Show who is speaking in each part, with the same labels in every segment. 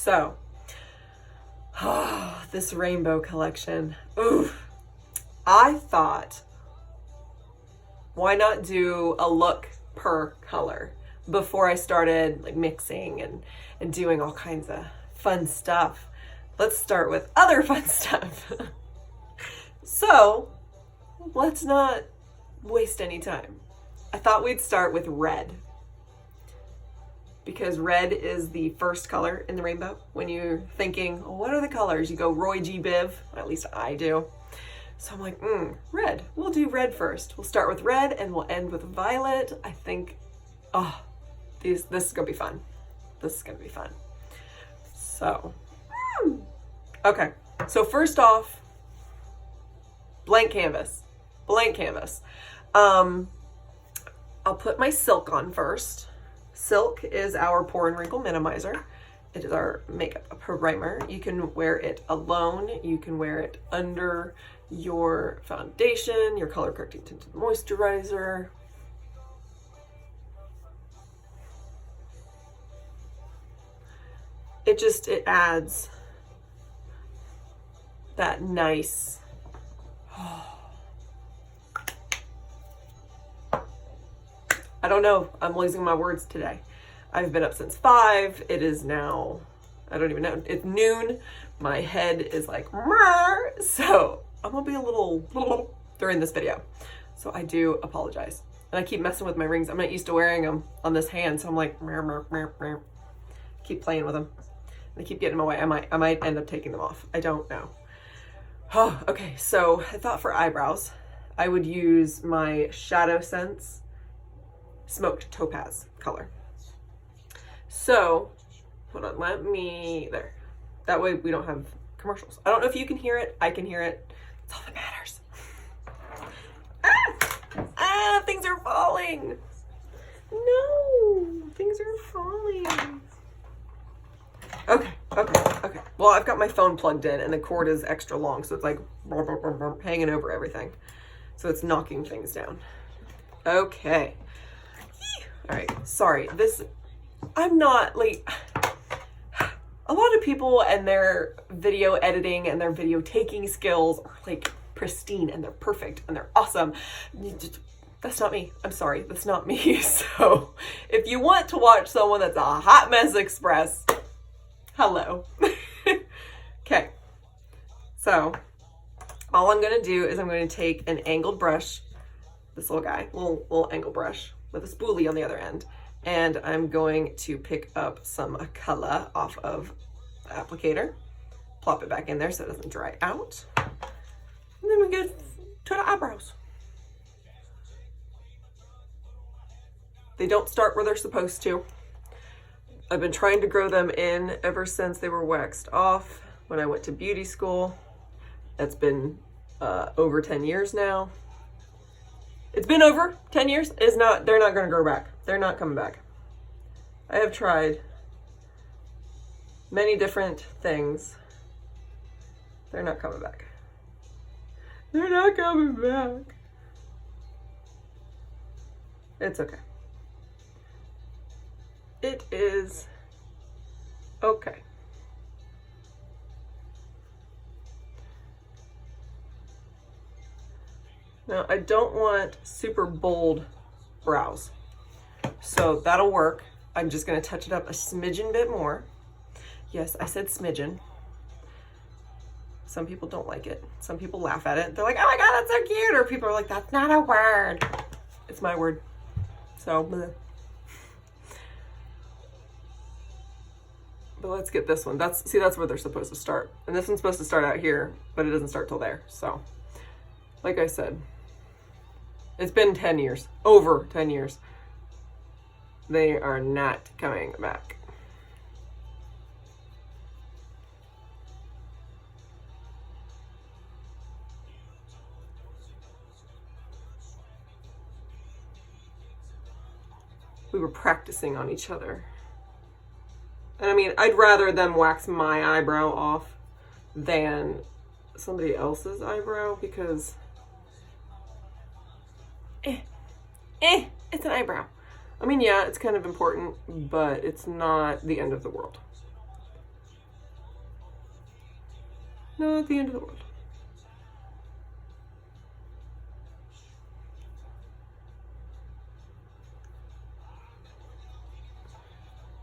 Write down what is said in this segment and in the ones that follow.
Speaker 1: So, this rainbow collection. Oof. I thought, why not do a look per color before I started like mixing and doing all kinds of fun stuff. Let's start with other fun stuff. So, let's not waste any time. I thought we'd start with red, because red is the first color in the rainbow. When you're thinking, oh, what are the colors? You go Roy G. Biv, at least I do. So I'm like, red. We'll do red first. We'll start with red and we'll end with violet. I think, this is gonna be fun. This is gonna be fun. So, okay. So first off, blank canvas. Blank canvas. I'll put my silk on first. Silk is our pore and wrinkle minimizer. It is our makeup primer. You can wear it alone. You can wear it under your foundation, your color correcting tinted moisturizer. It adds that nice, I don't know, I'm losing my words today. I've been up since 5. It is now, I don't even know, it's noon. My head is like, so I'm gonna be a little during this video. So I do apologize. And I keep messing with my rings. I'm not used to wearing them on this hand, so I'm like, keep playing with them. They keep getting in my way. I might end up taking them off. I don't know. Oh, okay, so I thought for eyebrows, I would use my ShadowSense Smoked Topaz color. So, hold on, there. That way we don't have commercials. I don't know if you can hear it. I can hear it. It's all that matters. Things are falling. No, things are falling. Okay. Well, I've got my phone plugged in and the cord is extra long, so it's like hanging over everything. So it's knocking things down. Okay. All right, sorry. I'm not like, a lot of people and their video editing and their video taking skills are like pristine and they're perfect and they're awesome. That's not me. I'm sorry, that's not me. So if you want to watch someone that's a hot mess express, hello. Okay, so all I'm gonna do is I'm going to take an angled brush, this little guy, little angle brush with a spoolie on the other end, and I'm going to pick up some color off of the applicator, plop it back in there so it doesn't dry out, and then we get to the eyebrows. They don't start where they're supposed to. I've been trying to grow them in ever since they were waxed off when I went to beauty school. That's been over 10 years now. It's been over 10 years. They're not gonna grow back. They're not coming back. I have tried many different things. They're not coming back. They're not coming back. It's okay. It is okay. Now, I don't want super bold brows, so that'll work. I'm just gonna touch it up a smidgen bit more. Yes, I said smidgen. Some people don't like it. Some people laugh at it. They're like, oh my God, that's so cute. Or people are like, that's not a word. It's my word. So, bleh. But let's get this one. That's where they're supposed to start. And this one's supposed to start out here, but it doesn't start till there. So, like I said, it's been 10 years, over 10 years. They are not coming back. We were practicing on each other. And I mean, I'd rather them wax my eyebrow off than somebody else's eyebrow because it's an eyebrow. I mean, yeah, it's kind of important, but it's not the end of the world. Not the end of the world.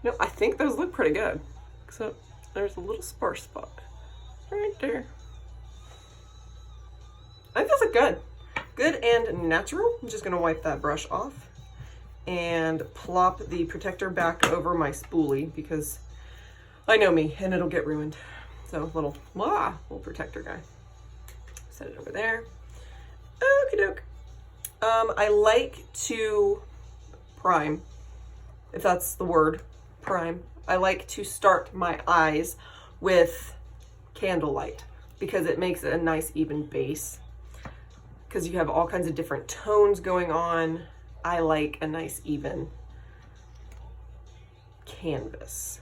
Speaker 1: No, I think those look pretty good. Except there's a little sparse spot right there. I think those look good. Good and natural. I'm just gonna wipe that brush off and plop the protector back over my spoolie because I know me and it'll get ruined. So little protector guy. Set it over there. Okie doke. I like to prime, if that's the word, prime. I like to start my eyes with Candlelight because it makes it a nice even base. Because you have all kinds of different tones going on. I like a nice even canvas.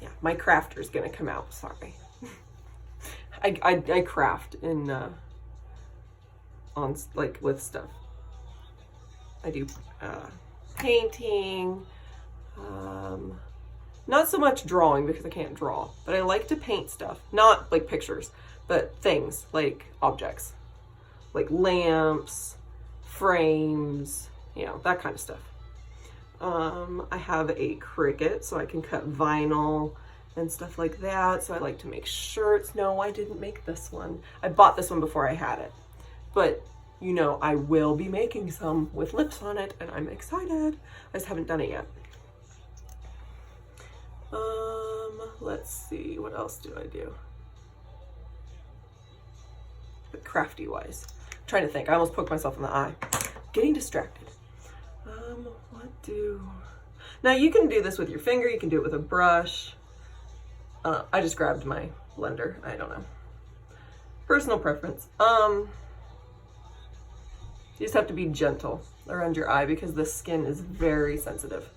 Speaker 1: Yeah, my crafter's gonna come out, sorry. I craft in on like with stuff. I do painting, not so much drawing because I can't draw, but I like to paint stuff, not like pictures, but things like objects, like lamps, frames, you know, that kind of stuff. I have a Cricut so I can cut vinyl and stuff like that. So I like to make shirts. No, I didn't make this one. I bought this one before I had it, but you know, I will be making some with lips on it and I'm excited. I just haven't done it yet. Let's see, what else do I do? But crafty wise, I'm trying to think. I almost poked myself in the eye. Getting distracted. Now you can do this with your finger, you can do it with a brush. I just grabbed my blender, I don't know. Personal preference. You just have to be gentle around your eye because the skin is very sensitive.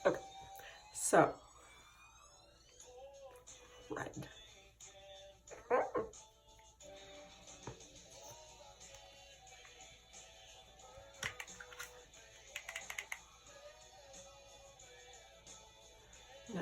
Speaker 1: Okay, so, red. No.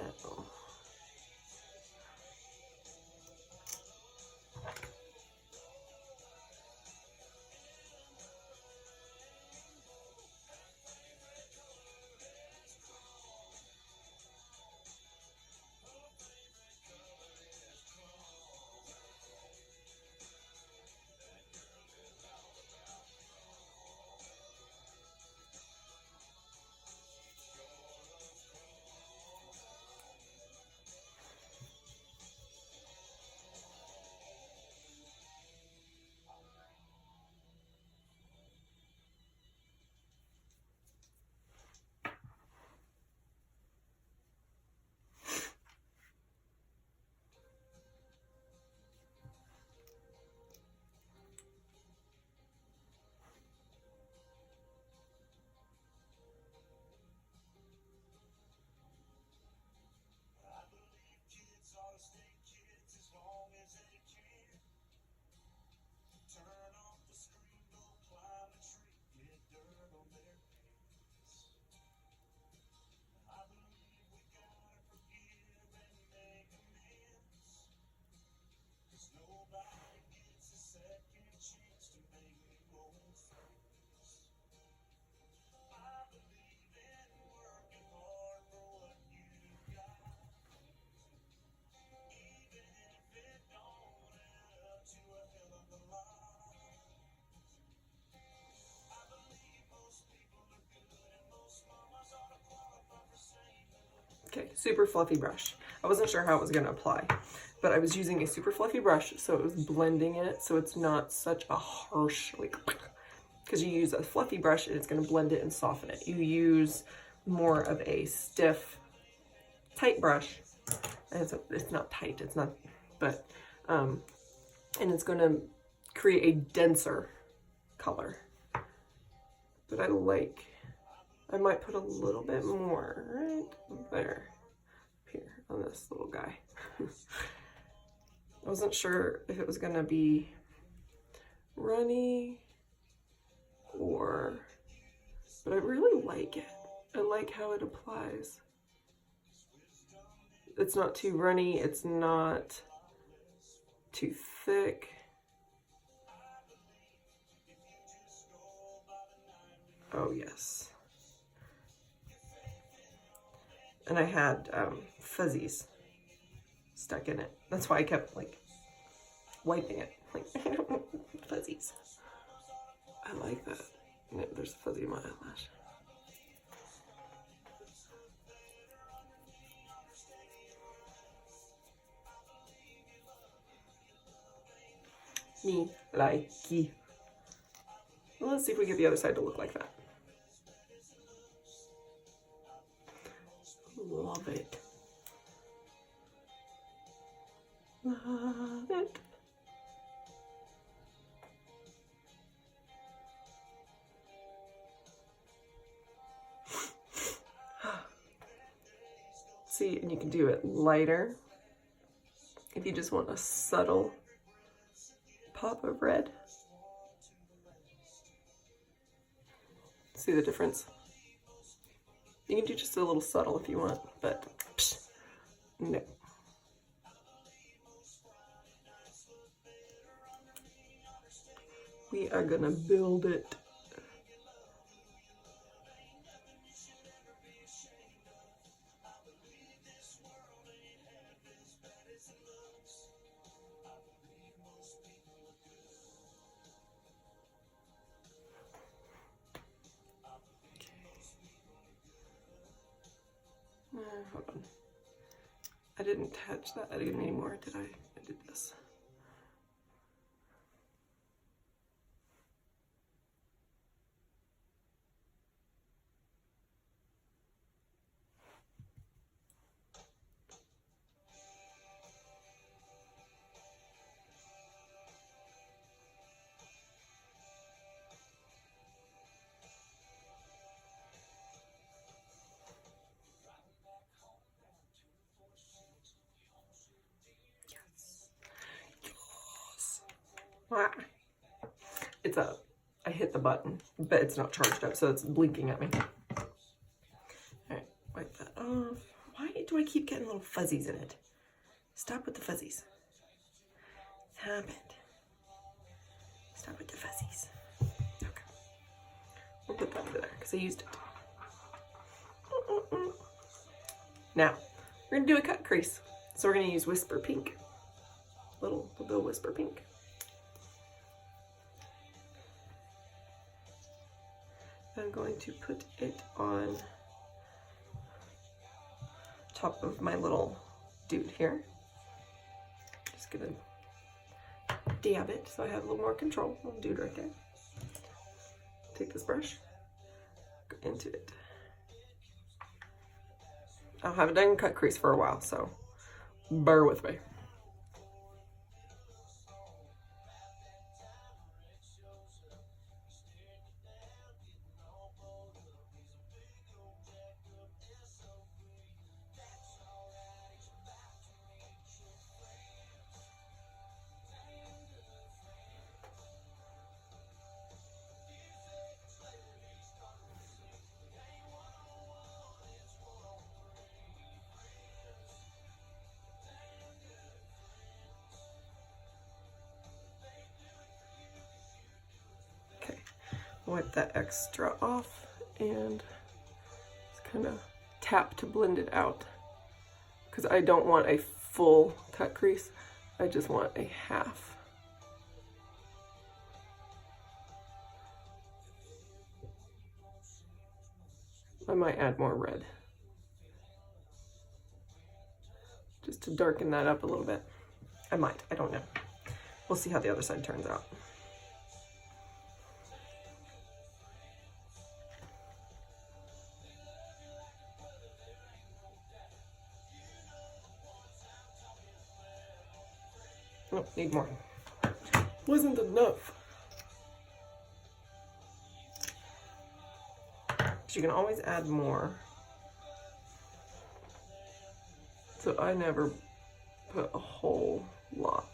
Speaker 1: Okay, super fluffy brush. I wasn't sure how it was gonna apply, but I was using a super fluffy brush, so it was blending it, so it's not such a harsh, like, because you use a fluffy brush and it's gonna blend it and soften it. You use more of a stiff, tight brush, and it's not tight, it's not, but, and it's gonna create a denser color. But I might put a little bit more right there, here on this little guy. I wasn't sure if it was gonna be runny or but I really like it. I like how it applies. It's not too runny, it's not too thick. Oh yes. And I had fuzzies stuck in it. That's why I kept like wiping it. Like, I don't want fuzzies. I like that. No, there's a fuzzy in my eyelash. Me likey. Well, let's see if we get the other side to look like that. Love it. Love it. See, and you can do it lighter if you just want a subtle pop of red. See the difference? You can do just a little subtle if you want, but no. We are gonna build it. Hold on. I didn't touch that anymore, did I? I did this. It's up. I hit the button, but it's not charged up, so it's blinking at me. All right, wipe that off. Why do I keep getting little fuzzies in it? Stop with the fuzzies. Stop it. Stop with the fuzzies. Okay. We'll put that under there because I used it. Now, we're going to do a cut crease. So we're going to use Whisper Pink. Little Whisper Pink. I'm going to put it on top of my little dude here. Just gonna dab it so I have a little more control. Little dude right there. Take this brush, go into it. I haven't done cut crease for a while, so bear with me. Wipe that extra off and just kind of tap to blend it out, because I don't want a full cut crease, I just want a half. I might add more red just to darken that up a little bit. I might, I don't know. We'll see how the other side turns out. Oh, need more. Wasn't enough. So you can always add more. So I never put a whole lot.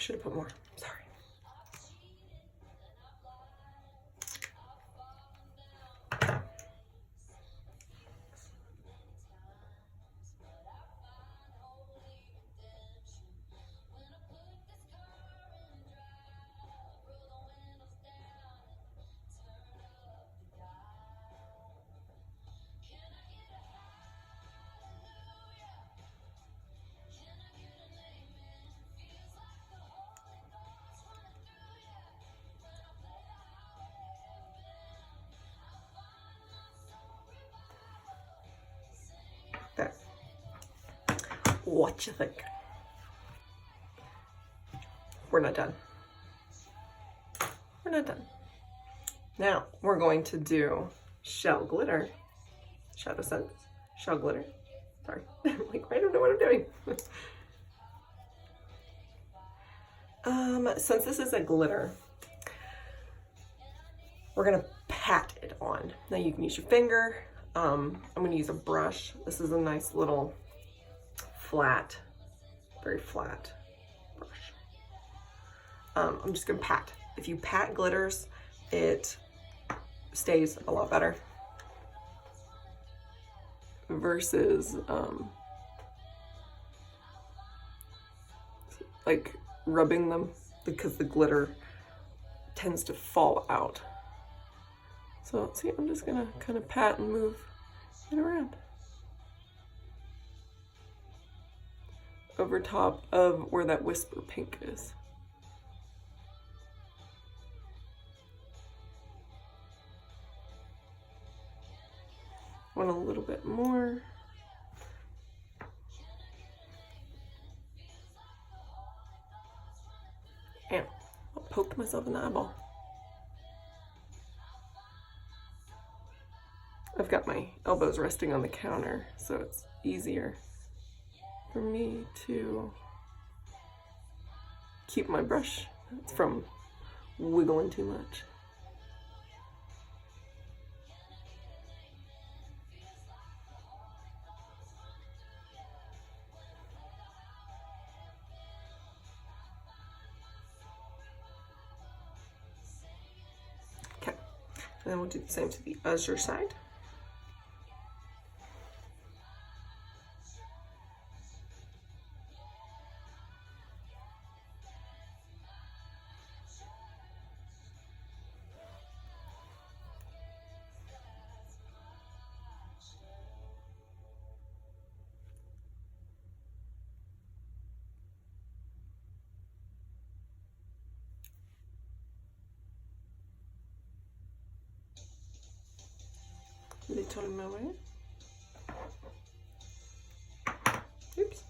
Speaker 1: should have put more. Sorry. There. What you think? We're not done. We're not done. Now we're going to do shell glitter, ShadowSense, shell glitter. Sorry, like I don't know what I'm doing. Since this is a glitter, we're gonna pat it on. Now you can use your finger. I'm gonna use a brush. This is a nice little flat, very flat brush. I'm just gonna pat. If you pat glitters, it stays a lot better versus like rubbing them, because the glitter tends to fall out. So see, I'm just gonna kind of pat and move it around over top of where that whisper pink is. Want a little bit more. And I poked myself in the eyeball. I've got my elbows resting on the counter, so it's easier for me to keep my brush from wiggling too much. Okay, and then we'll do the same to the other side. Little moment. Oops.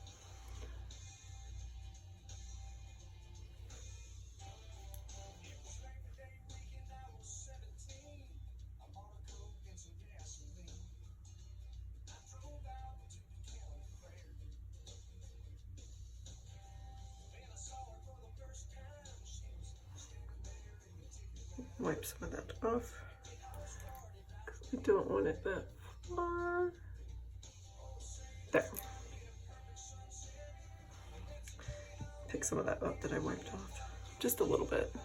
Speaker 1: Wipe some of that off. I don't want it that far. There. Pick some of that up that I wiped off. Just a little bit.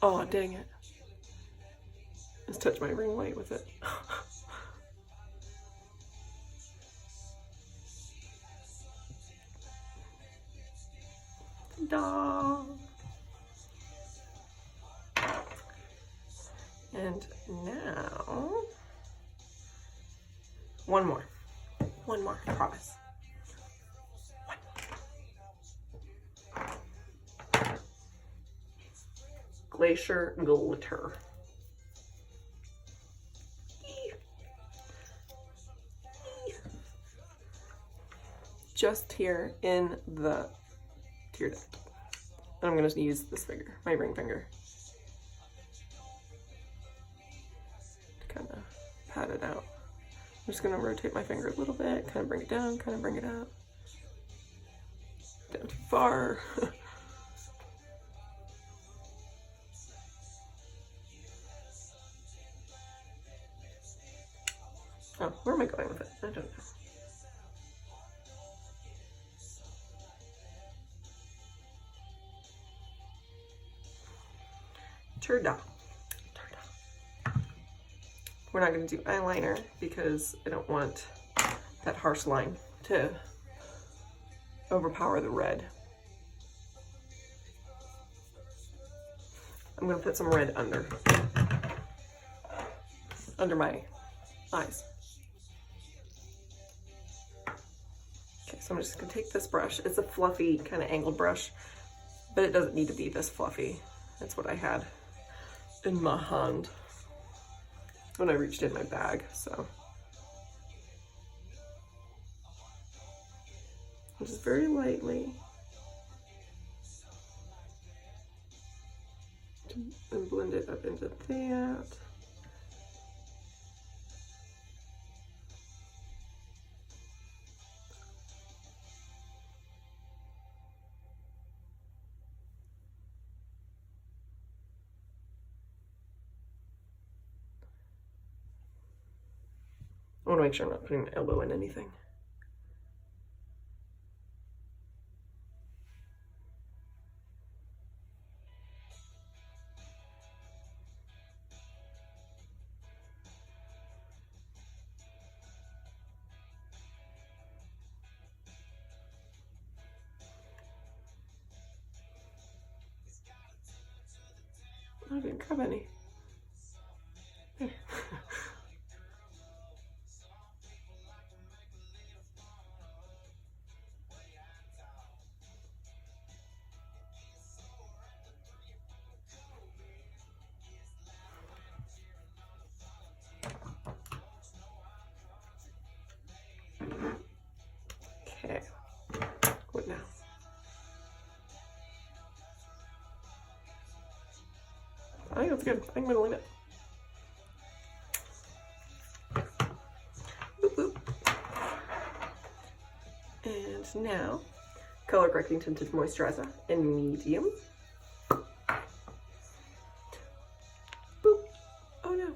Speaker 1: Oh, dang it. Just touch my ring light with it. Ta-da! And now, one more, I promise. One. Glacier glitter. Just here in the tear duct. And I'm gonna use this finger, my ring finger. Kind of pat it out. I'm just gonna rotate my finger a little bit, kind of bring it down, kind of bring it up. Down too far. Oh, where am I going with it? I don't know. Turda. We're not going to do eyeliner because I don't want that harsh line to overpower the red. I'm going to put some red under my eyes. Okay, so I'm just going to take this brush. It's a fluffy kind of angled brush, but it doesn't need to be this fluffy. That's what I had in my hand when I reached in my bag, so. Just very lightly. And blend it up into that. I want to make sure I'm not putting my elbow in anything. I didn't grab any. There. Okay, what now? I think that's good. I think I'm gonna leave it. Boop, boop. And now, color correcting tinted moisturizer in medium. Boop. Oh no,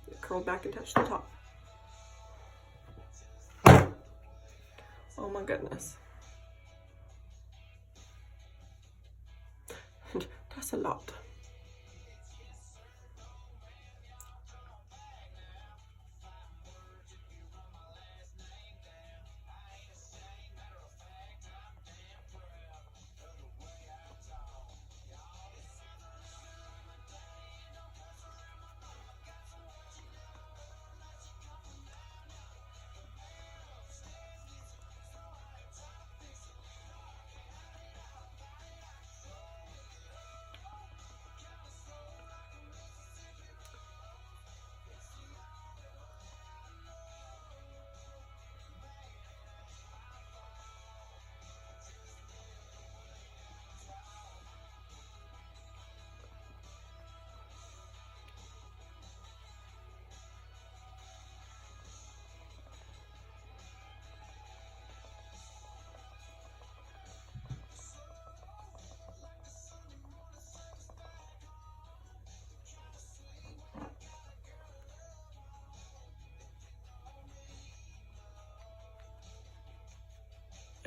Speaker 1: it curled back and touched the top. Oh my goodness. That's a lot.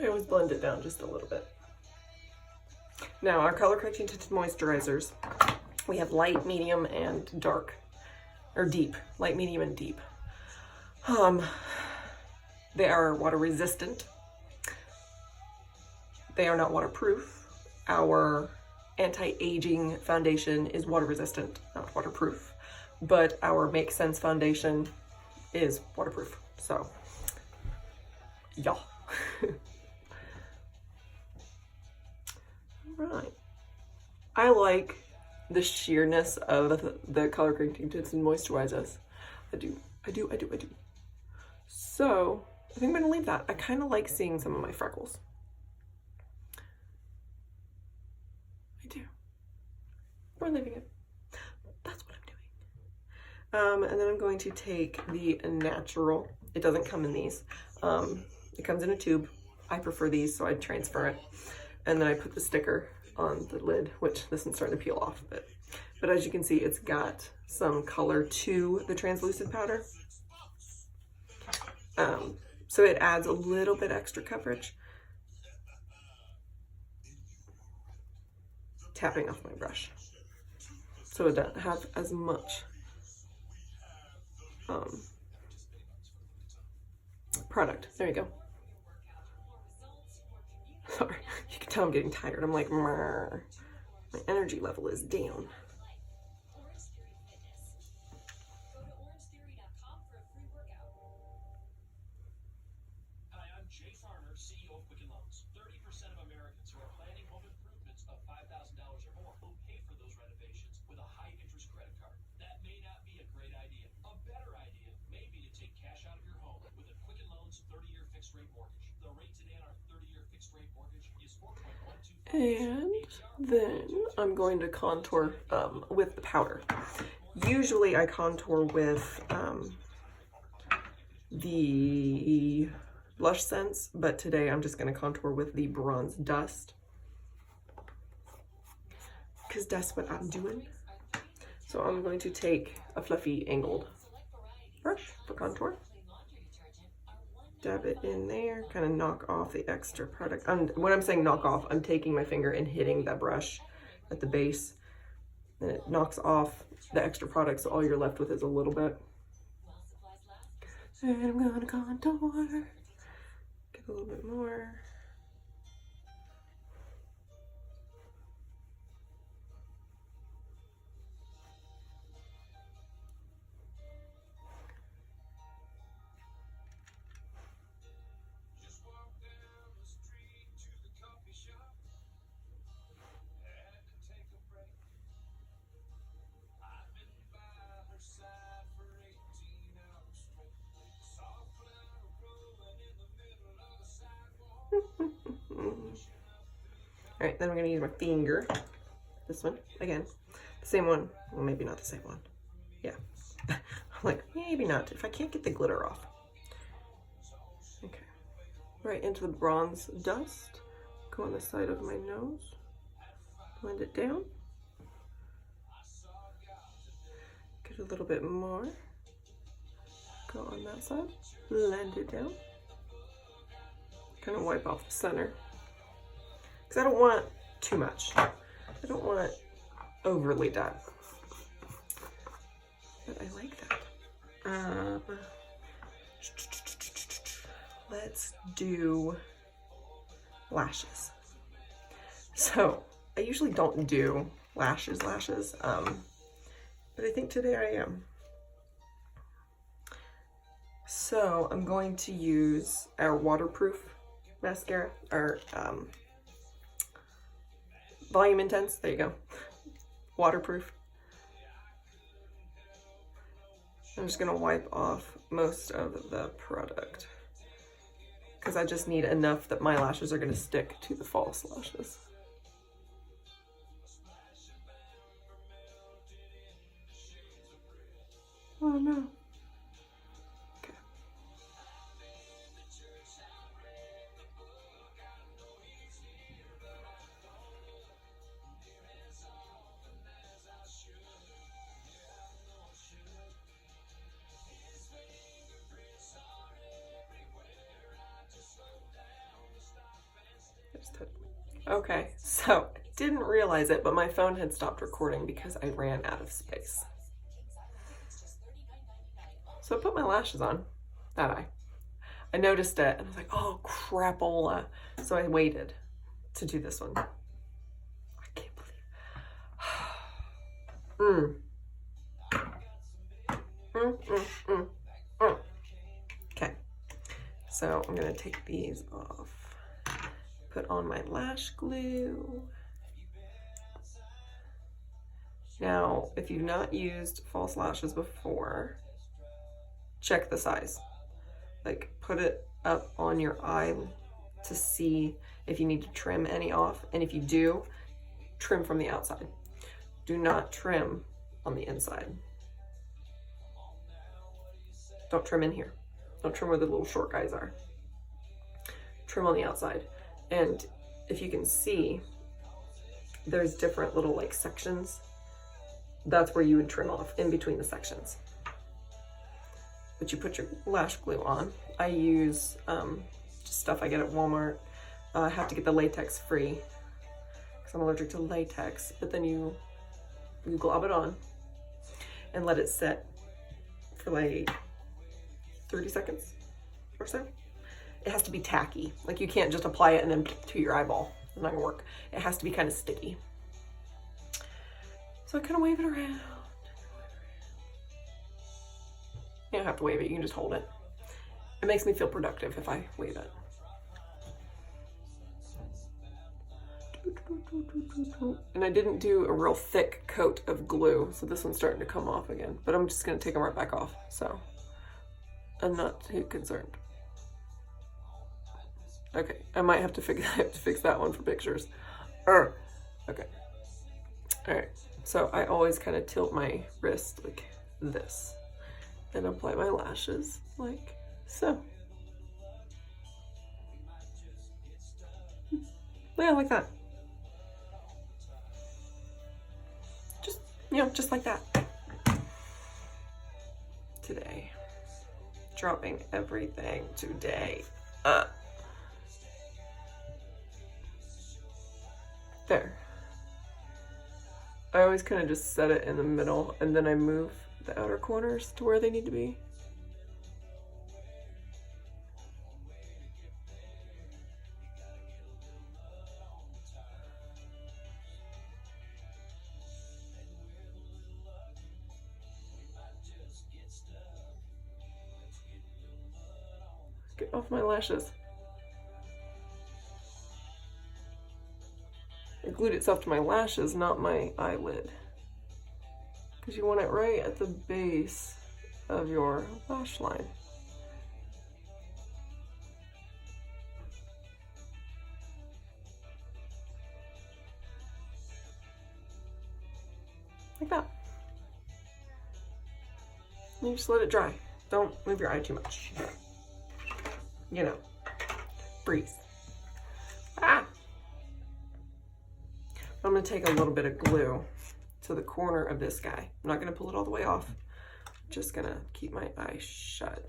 Speaker 1: I always blend it down just a little bit. Now our color correcting tinted moisturizers, we have light, medium, and dark, or deep, light, medium, and deep. They are water resistant. They are not waterproof. Our anti-aging foundation is water resistant, not waterproof, but our Make Sense foundation is waterproof, so yeah. Right. I like the sheerness of the color correcting tints and moisturizers. I do. So I think I'm gonna leave that. I kind of like seeing some of my freckles. I do. We're leaving it. That's what I'm doing. And then I'm going to take the natural. It doesn't come in these. It comes in a tube. I prefer these, so I'd transfer it. And then I put the sticker on the lid, which this one's starting to peel off a bit. But as you can see, it's got some color to the translucid powder. So it adds a little bit extra coverage. Tapping off my brush. so it doesn't have as much product. There you go. Sorry, you can tell I'm getting tired. I'm like, my energy level is down. And then I'm going to contour with the powder. Usually I contour with the Blush Sense, but today I'm just going to contour with the Bronze Dust, because that's what I'm doing. So I'm going to take a fluffy angled brush for contour. Dab it in there, kind of knock off the extra product. When I'm saying knock off, I'm taking my finger and hitting that brush at the base, and it knocks off the extra product, so all you're left with is a little bit. And I'm gonna contour, get a little bit more. All right, then we're gonna use my finger. This one, again, the same one. Well, maybe not the same one. Yeah, I'm like, maybe not, if I can't get the glitter off. Okay, right into the Bronze Dust. Go on the side of my nose, blend it down. Get a little bit more. Go on that side, blend it down. Kind of wipe off the center, because I don't want too much. I don't want it overly done, but I like that. Let's do lashes. So I usually don't do lashes, but I think today I am. So I'm going to use our waterproof mascara, or VolumeIntense, there you go, waterproof. I'm just gonna wipe off most of the product, because I just need enough that my lashes are gonna stick to the false lashes. Oh no. Okay, so didn't realize it, but my phone had stopped recording because I ran out of space. So I put my lashes on that eye. I noticed it and I was like, oh crapola. So I waited to do this one. I can't believe. Okay, so I'm gonna take these off. Put on my lash glue. Now, if you've not used false lashes before, check the size. Like, put it up on your eye to see if you need to trim any off, and if you do, trim from the outside. Do not trim on the inside. Don't trim in here. Don't trim where the little short guys are. Trim on the outside. And if you can see, there's different little like sections. That's where you would trim off, in between the sections. But you put your lash glue on. I use just stuff I get at Walmart. I have to get the latex free because I'm allergic to latex. But then you You glob it on and let it set for like 30 seconds or so. It has to be tacky. Like, you can't just apply it and then to your eyeball. It's not gonna work. It has to be kind of sticky. So I kind of wave it around. You don't have to wave it, you can just hold it. It makes me feel productive if I wave it. And I didn't do a real thick coat of glue, so this one's starting to come off again. But I'm just gonna take them right back off, so I'm not too concerned. Okay, I might have to fix that one for pictures. Okay. All right, so I always kind of tilt my wrist like this and apply my lashes like so. Yeah, like that. Just, you know, just like that. Today. Dropping everything today. There. I always kind of just set it in the middle and then I move the outer corners to where they need to be. Get off my lashes. It glued itself to my lashes, not my eyelid. Because you want it right at the base of your lash line. Like that. And you just let it dry. Don't move your eye too much. You know, breathe. Ah! I'm gonna take a little bit of glue to the corner of this guy. I'm not gonna pull it all the way off. I'm just gonna keep my eye shut.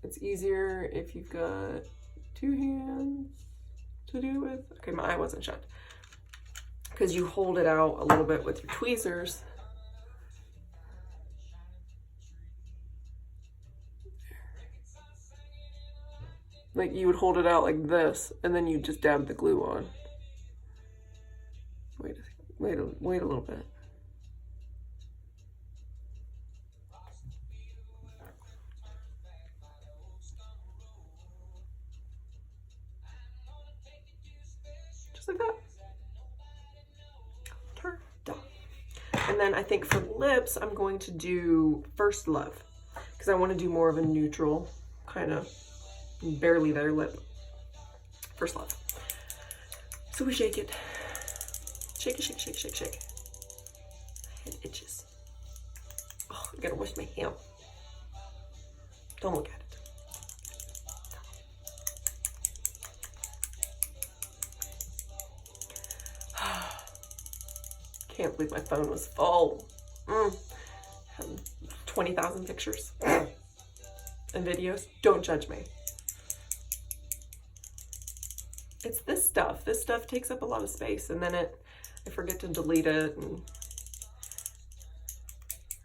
Speaker 1: It's easier if you've got two hands to do with. Okay, my eye wasn't shut. Because you hold it out a little bit with your tweezers. Like, you would hold it out like this, and then you just dab the glue on. Wait a little bit. Just like that. Turn down. And then I think for lips, I'm going to do First Love, because I want to do more of a neutral kind of barely there lip. First Love. So we shake it. Shake it, shake, shake, shake, shake. It itches. Oh, I gotta wash my hand. Don't look at it. Can't believe my phone was full. Had 20,000 pictures and videos. Don't judge me. It's this stuff. This stuff takes up a lot of space, and then I forget to delete it, and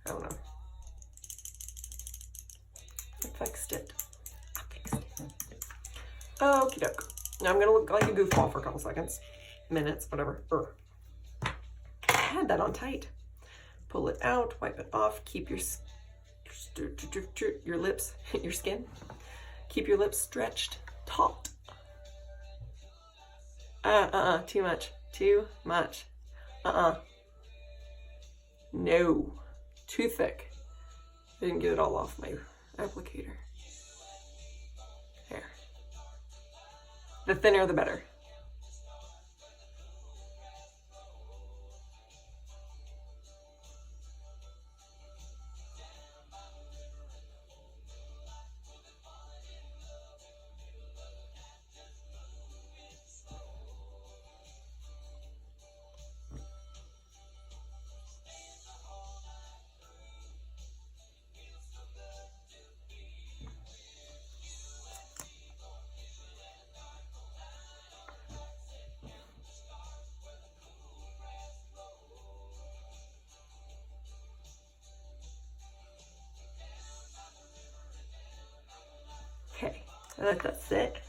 Speaker 1: I don't know. I fixed it. Okie doke. Now I'm gonna look like a goofball for a couple seconds, minutes, whatever. I had that on tight. Pull it out, wipe it off, keep your lips, your skin, keep your lips stretched, taut. Too much. Too much. No. Too thick. I didn't get it all off my applicator. There. The thinner, the better. I let that sit.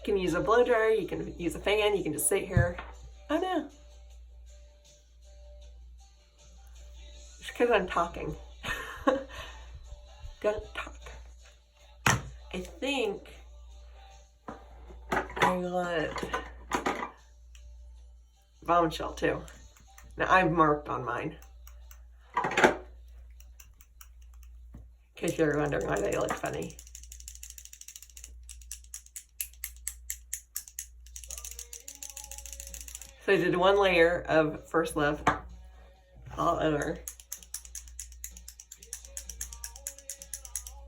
Speaker 1: You can use a blow dryer, you can use a fan, you can just sit here. Oh no. It's because I'm talking. Don't talk. I think I want bombshell too. Now I've marked on mine. In case you're wondering why they look funny. So I did one layer of First Love all over.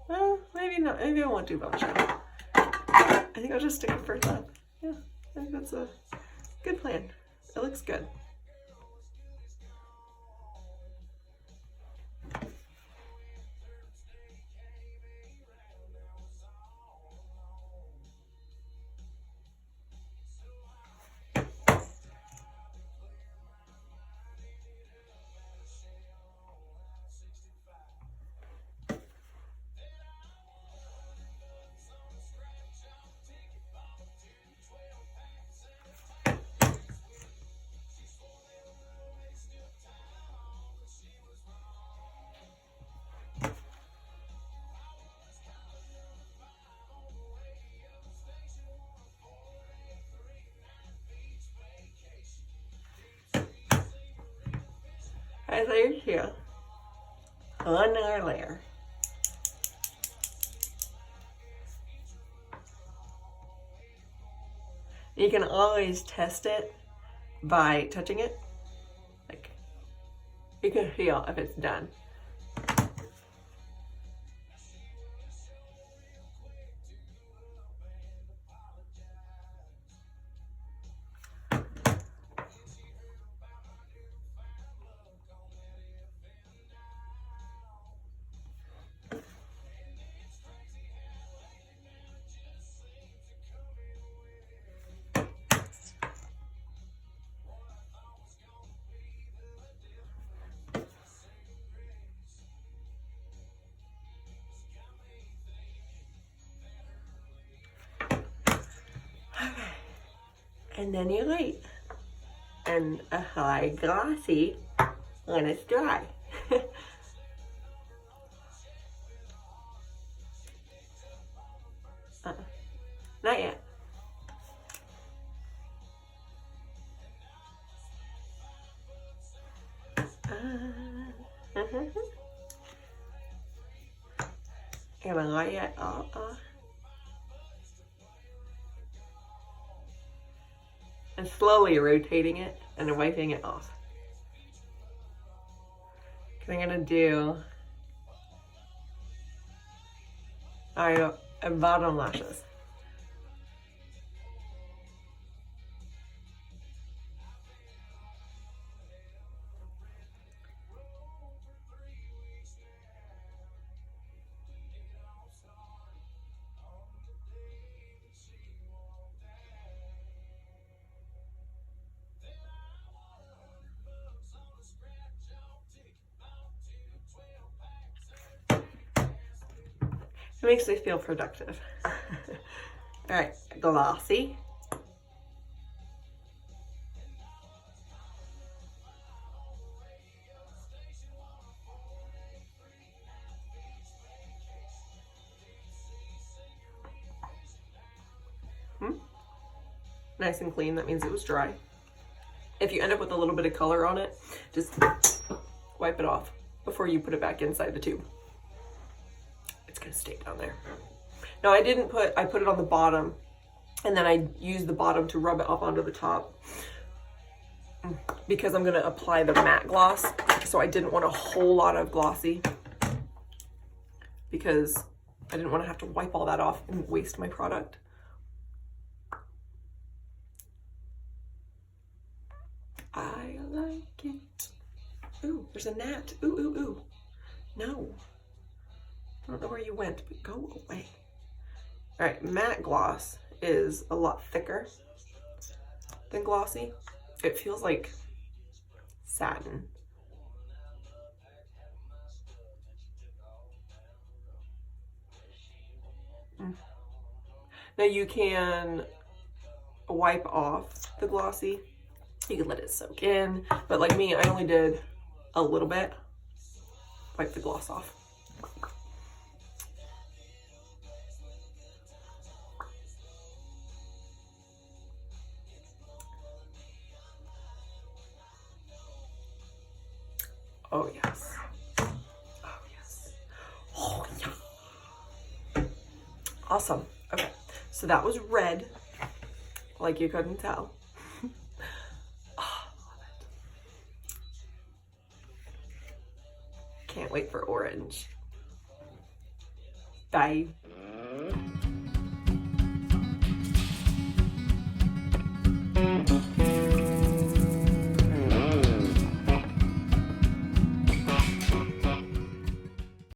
Speaker 1: Well, maybe not. Maybe I won't do bombshell. I think I'll just stick with First Love. Yeah, I think that's a good plan. It looks good. Alright, there's here. Another layer. You can always test it by touching it. Like, you can feel if it's done. And then you wait. And a high glossy when it's dry. Not yet. Am I not yet? And slowly rotating it and wiping it off. I'm gonna do bottom lashes. It makes me feel productive. All right, glossy. Nice and clean, that means it was dry. If you end up with a little bit of color on it, just wipe it off before you put it back inside the tube. It's gonna stay down there. Now I put it on the bottom and then I used the bottom to rub it up onto the top because I'm gonna apply the matte gloss. So I didn't want a whole lot of glossy because I didn't want to have to wipe all that off and waste my product. I like it. Ooh, there's a gnat. Ooh, ooh, ooh. No. I don't know where you went, but go away. All right, matte gloss is a lot thicker than glossy. It feels like satin. Now you can wipe off the Glossy. You can let it soak in, but like me, I only did a little bit. Wipe the gloss off. Oh yes. Oh yes. Oh yeah. Awesome. Okay, so that was red, like you couldn't tell. Oh, love it. Can't wait for orange. Bye.